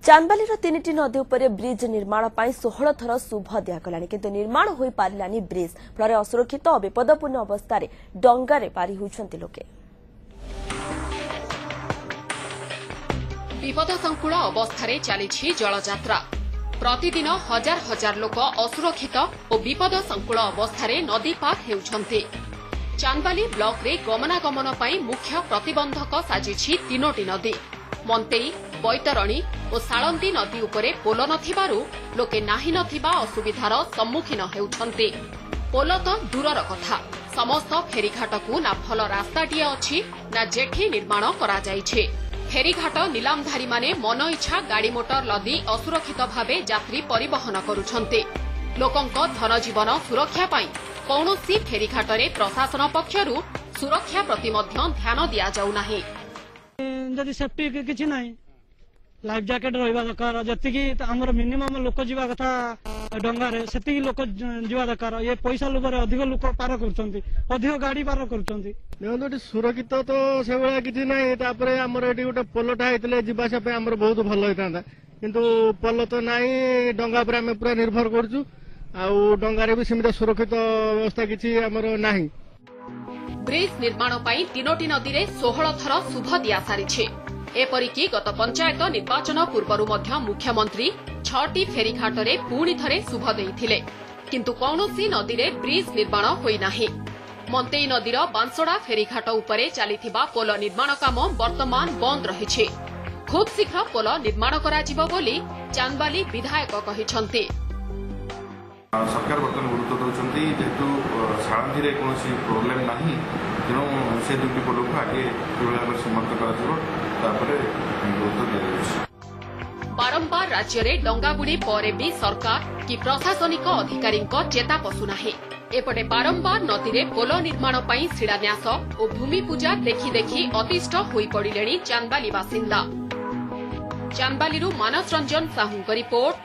चांदबाली तीनिटी नदी उपर ब्रिज निर्माण पर 16 थर शुभ दिगला किंतु निर्माण हो पारानी ब्रिज फल असुरक्षित और विपदपूर्ण अवस्था डंगारे पारी होती लोके विपदसंकुल अवस्था चली जलयात्रा प्रतिदिन हजार हजार लोक असुरक्षित और विपदसंकुल अवस्था नदी पार होउछन्ते। चांदबाली ब्लॉक रे गमनागमन पर मुख्य प्रतिबंधक साजिछि तीनोटी नदी मंतेई बैतरणी और सालंदी नदी उपरे पोल नथिबारु लोके नाही नथिबा असुविधार सम्मुखीन हेउछन्ते। पोल तो दूरर कथा समस्त फेरीघाटकू ना भल रास्ताटीए अछि ना जेठी निर्माण करा जाइछे। फेरीघाट नीलामधारी माने मन इच्छा गाड़ी मोटर लदी असुरक्षित भावे यात्री परिवहन करुछन्ते। लोकंक धन जीवन सुरक्षा पाई कौनसी फेरीघाटरे प्रशासन पक्षरु सुरक्षा प्रति मध्य ध्यान दिया जाउ नाही। जदि सेफ्टी किछि नाही लाइफ जैकेट रहिबा दरकार जतिकी हमर मिनिमम लोक जीवा कथा डंगारे सेतिकी लोक जीवा दरकार। ये पैसा लोभरे अधिक लोक पार करछन्ती अधिक गाड़ी पार करछन्ती देखो सुरक्षित तो से भाया किसी ना तापर आमर ये गोटे पोलटा होते जावासा आमर बहुत भल होता किंतु पोल तो ना डंगा पर आम पूरा निर्भर करूँ आंगारे भी सीमित सुरक्षित व्यवस्था किसी आमर ना। ब्रिज निर्माण पर तीनोटी नदी में 16 थर शुभ दिया सारी एपरिकी गत पंचायत निर्वाचन पूर्व मुख्यमंत्री 6टी फेरीघाटे पुणी थे शुभ देते किंतु कौनसी नदी में ब्रिज निर्माण होना। मंतेई नदीर बांसड़ा फेरीघाट उपरे चलीथिबा पोल निर्माण काम वर्तमान बंद रही। खूब शीघ्र पोल निर्माण कराजिबो बोली चांदबाली विधायक कहिसंती। सरकार बर्तमान गुरुत्व दौरान जेहेतु सालंदी कौन प्रोब्लेम ना तेणु से दुटी पोल को आगे समर्थ कर गुरुत्व दिया। बारंबार राज्य में डंगा बुड़ी पर भी सरकार कि प्रशासनिक अधिकारी चेता पशुना। एपटे बारंबार नदी में पोल निर्माण पर शिलान्यास और भूमि पूजा देखि देखि अतिष्ठ होई पड़िलेनी चांदबाली बासिंदा। चांदबाली मानस रंजन साहू रिपोर्ट।